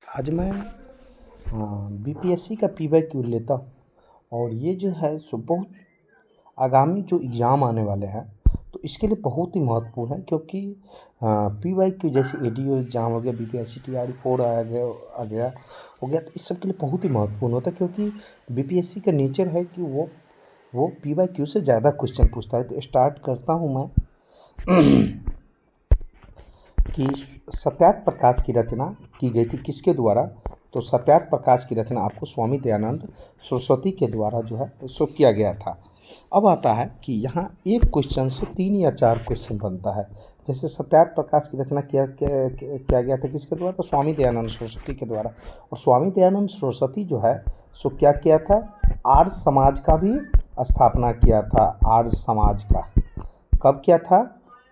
आज मैं बीपीएससी का पी/क्यू लेता हूँ और ये जो है सो बहुत आगामी जो एग्ज़ाम आने वाले हैं तो इसके लिए बहुत ही महत्वपूर्ण है, क्योंकि पी/क्यू जैसे एडीओ एग्ज़ाम हो गया, बीपीएससी टीआरई 4 आ गया हो गया, तो इस सब के लिए बहुत ही महत्वपूर्ण होता है, क्योंकि बीपीएससी का नेचर है कि वो पी/क्यू से ज़्यादा क्वेश्चन पूछता है। तो स्टार्ट करता हूँ मैं कि सत्यार्थ प्रकाश की रचना की गई थी किसके द्वारा। तो सत्यार्थ प्रकाश की रचना आपको स्वामी दयानंद सरस्वती के द्वारा जो है सो किया गया था। अब आता है कि यहाँ एक क्वेश्चन से 3 या 4 क्वेश्चन बनता है। जैसे सत्यार्थ प्रकाश की रचना किया गया था किसके द्वारा, तो स्वामी दयानंद सरस्वती के द्वारा। और स्वामी दयानंद सरस्वती जो है सो क्या किया था, आर्य समाज का भी स्थापना किया था। आर्य समाज का कब किया था,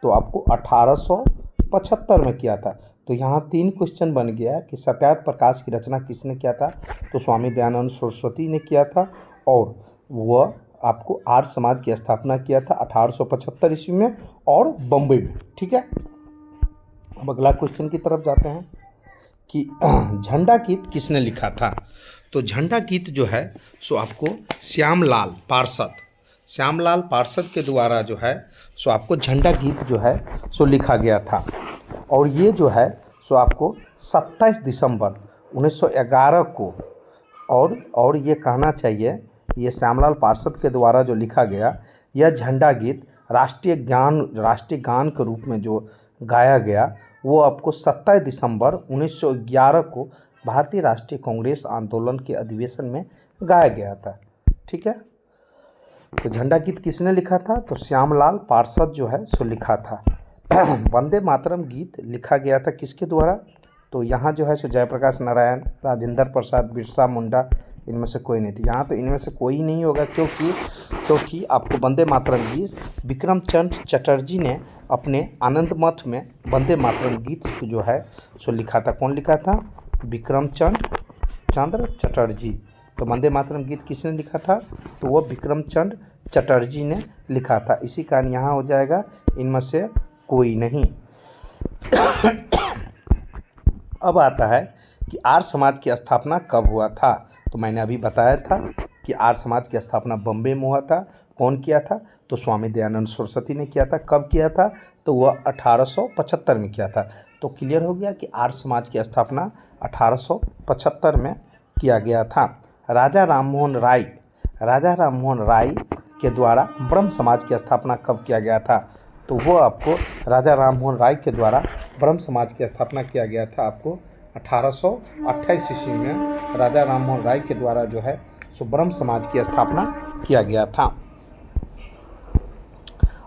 तो आपको 1875 में किया था। तो यहाँ 3 क्वेश्चन बन गया कि सत्यार्थ प्रकाश की रचना किसने किया था, तो स्वामी दयानंद सरस्वती ने किया था, और वह आपको आर्य समाज की स्थापना किया था 1875 ईस्वी में और बम्बई में। ठीक है, अब अगला क्वेश्चन की तरफ जाते हैं कि झंडा गीत किसने लिखा था। तो झंडा गीत जो है सो आपको श्यामलाल पार्षद के द्वारा जो है सो आपको झंडा गीत जो है सो लिखा गया था। और ये जो है सो आपको 27 दिसंबर 1911 को, और ये कहना चाहिए, ये श्यामलाल पार्षद के द्वारा जो लिखा गया यह झंडा गीत राष्ट्रीय गान के रूप में जो गाया गया वो आपको 27 दिसंबर 1911 को भारतीय राष्ट्रीय कांग्रेस आंदोलन के अधिवेशन में गाया गया था। ठीक है, तो झंडा गीत किसने लिखा था, तो श्यामलाल पार्षद जो है सो लिखा था। वंदे मातरम गीत लिखा गया था किसके द्वारा, तो यहाँ जो है सो जयप्रकाश नारायण, राजेंद्र प्रसाद, बिरसा मुंडा, इनमें से कोई नहीं थी। यहाँ तो इनमें से कोई नहीं होगा, क्योंकि आपको वंदे मातरम गीत विक्रम चंद्र चटर्जी ने अपने आनंद मठ में वंदे मातरम गीत जो है सो लिखा था। कौन लिखा था, विक्रम चंद्र चटर्जी। तो वंदे मातरम गीत किसने लिखा था, तो वो विक्रम चंद्र चटर्जी ने लिखा था। इसी कारण यहाँ हो जाएगा इनमें से कोई नहीं। अब आता है कि आर्य समाज की स्थापना कब हुआ था। तो मैंने अभी बताया था कि आर्य समाज की स्थापना बम्बई में हुआ था। कौन किया था, तो स्वामी दयानंद सरस्वती ने किया था। कब किया था, तो वह 1875 में किया था। तो क्लियर हो गया कि आर्य समाज की स्थापना 1875 में किया गया था। राजा राममोहन राय के द्वारा ब्रह्म समाज की स्थापना कब किया गया था, तो वो आपको राजा राममोहन राय के द्वारा ब्रह्म समाज की स्थापना किया गया था आपको 1828 ईस्वी में राजा राममोहन राय के द्वारा जो है सो ब्रह्म समाज की स्थापना किया गया था।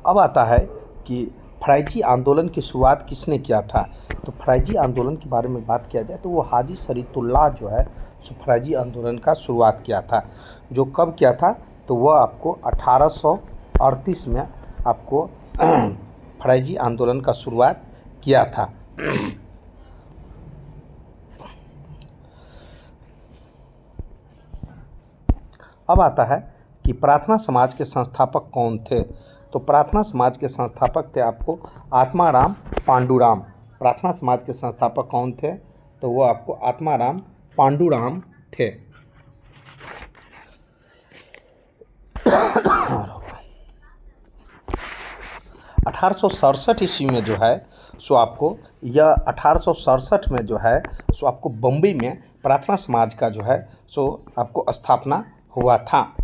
अब आता है कि फराइजी आंदोलन की शुरुआत किसने किया था। तो फराइजी आंदोलन के बारे में बात किया जाए तो वो हाजी शरीफुल्लाह जो है सो फराइजी आंदोलन का शुरुआत किया था। जो कब किया था, तो वह आपको 1838 में आपको फराइजी आंदोलन का शुरुआत किया था। अब आता है कि प्रार्थना समाज के संस्थापक कौन थे। तो प्रार्थना समाज के संस्थापक थे आपको आत्माराम पांडुराम। प्रार्थना समाज के संस्थापक कौन थे, तो वो आपको आत्माराम पांडुराम थे। 1867 ईस्वी में जो है सो आपको यह 1867 में जो है सो आपको बम्बई में प्रार्थना समाज का जो है सो आपको स्थापना हुआ था।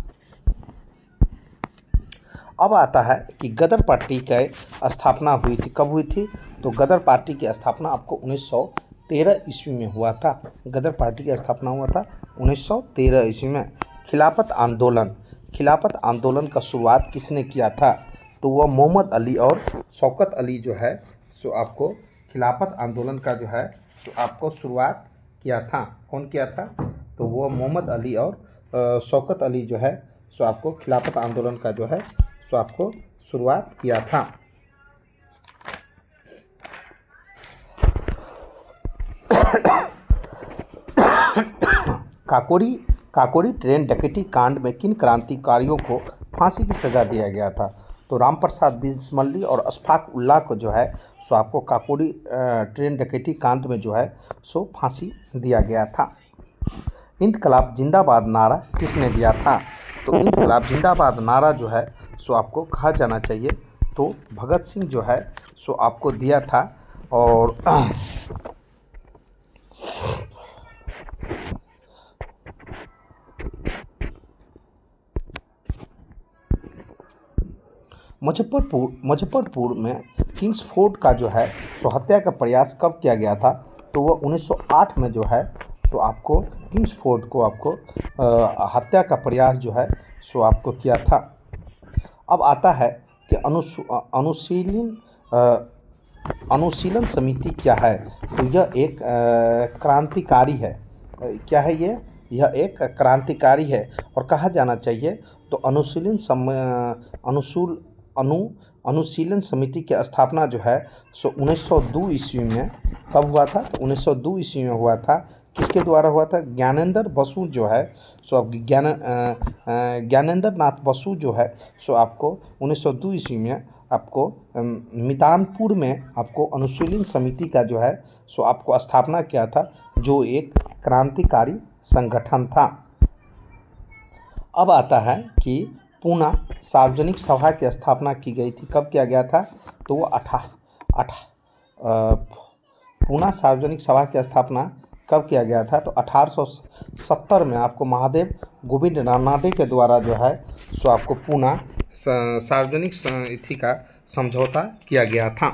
अब आता है कि गदर पार्टी की स्थापना हुई थी। कब हुई थी, तो गदर पार्टी की स्थापना आपको 1913 ईस्वी में हुआ था। गदर पार्टी की स्थापना हुआ था 1913 ईस्वी में। खिलाफत आंदोलन का शुरुआत किसने किया था, तो वह मोहम्मद अली और शौकत अली जो है सो आपको खिलाफत आंदोलन का जो है सो आपको शुरुआत किया था। कौन किया था, तो वो मोहम्मद अली और शौकत अली जो है सो आपको खिलाफत आंदोलन का जो है सो आपको शुरुआत किया था। काकोरी ट्रेन डकैती कांड में किन क्रांतिकारियों को फांसी की सजा दिया गया था, तो राम प्रसाद बिस्मिल्ली और अशफाक उल्लाह को जो है सो आपको काकोरी ट्रेन डकैती कांड में जो है सो फांसी दिया गया था। इंकलाब जिंदाबाद नारा किसने दिया था? तो इंकलाब जिंदाबाद नारा जो है सो आपको कहा जाना चाहिए तो भगत सिंह जो है सो आपको दिया था। और मुजफ्फरपुर में किंग्स फोर्ट का जो है सो हत्या का प्रयास कब किया गया था? तो वह 1908 में जो है सो आपको किंग्स फोर्ट को आपको हत्या का प्रयास जो है सो आपको किया था। अब आता है कि अनुशीलन समिति क्या है? तो यह एक क्रांतिकारी है। क्या है ये? यह एक क्रांतिकारी है और कहा जाना चाहिए तो अनुशीलन समिति की स्थापना जो है सो 1902 ईस्वी में कब हुआ था? तो 1902 ईस्वी में हुआ था। किसके द्वारा हुआ था? ज्ञानेंद्र बसु जो है सो आप ज्ञानेंद्र नाथ बसु जो है सो आपको 1902 ईस्वी में आपको मितानपुर में आपको अनुशीलन समिति का जो है सो आपको स्थापना किया था, जो एक क्रांतिकारी संगठन था। अब आता है कि पूना सार्वजनिक सभा की स्थापना की गई थी। कब किया गया था? तो वो पूना सार्वजनिक सभा की स्थापना कब किया गया था? तो 1870 में आपको महादेव गोविंद रानडे के द्वारा जो है सो आपको पूना सार्वजनिक समिति का समझौता किया गया था।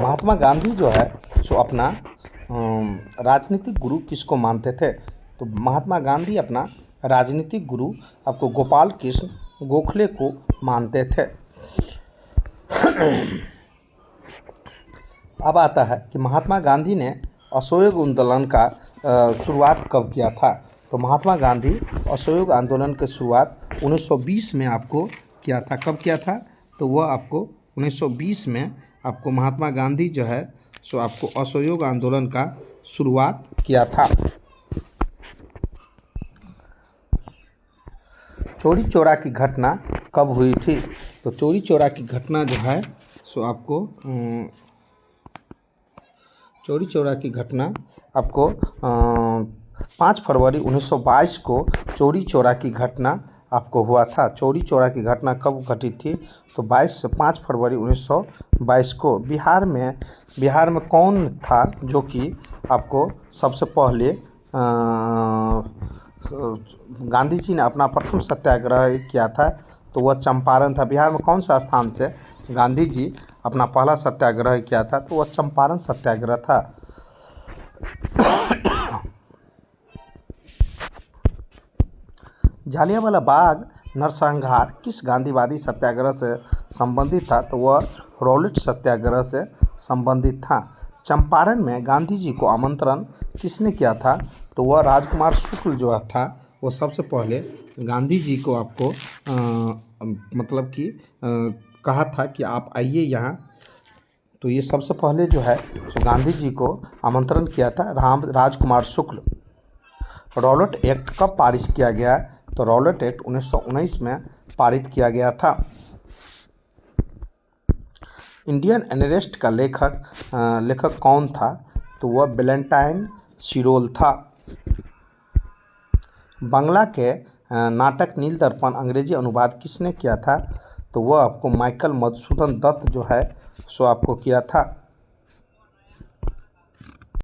महात्मा गांधी जो है सो अपना राजनीतिक गुरु किसको मानते थे? तो महात्मा गांधी अपना राजनीतिक गुरु आपको गोपाल कृष्ण गोखले को मानते थे। अब आता है कि महात्मा गांधी ने असहयोग आंदोलन का शुरुआत कब किया था? तो महात्मा गांधी असहयोग आंदोलन की शुरुआत 1920 में आपको किया था। कब किया था? तो वह आपको 1920 में आपको महात्मा गांधी जो है सो आपको असहयोग आंदोलन का शुरुआत किया था। चौरी चौरा की घटना कब हुई थी? तो चौरी चौरा की घटना जो है सो आपको चौरी चौरा की घटना आपको 5 फरवरी 1922 को चौरी चौरा की घटना आपको हुआ था। चौरी चौरा की घटना कब घटित थी? तो 5 फरवरी 1922 को। बिहार में कौन था जो कि आपको सबसे पहले गांधी जी ने अपना प्रथम सत्याग्रह किया था? तो वह चंपारण था। बिहार में कौन सा स्थान से गांधी जी अपना पहला सत्याग्रह किया था? तो वह चंपारण सत्याग्रह था। जालियांवाला बाग नरसंहार किस गांधीवादी सत्याग्रह से संबंधित था? तो वह रॉलेट सत्याग्रह से संबंधित था। चंपारण में गांधी जी को आमंत्रण किसने किया था? तो वह राजकुमार शुक्ल जो था वो सबसे पहले गांधी जी को आपको मतलब कि कहा था कि आप आइए यहाँ। तो ये सबसे पहले जो है तो गांधी जी को आमंत्रण किया था राजकुमार शुक्ल। रॉलेट एक्ट कब पारित किया गया? तो रॉलेट एक्ट 1919 में पारित किया गया था। इंडियन एनरेस्ट का लेखक कौन था? तो वह वैलेंटाइन शिरोल था। बांग्ला के नाटक नील दर्पण अंग्रेजी अनुवाद किसने किया था? तो वह आपको माइकल मधुसूदन दत्त जो है सो आपको किया था।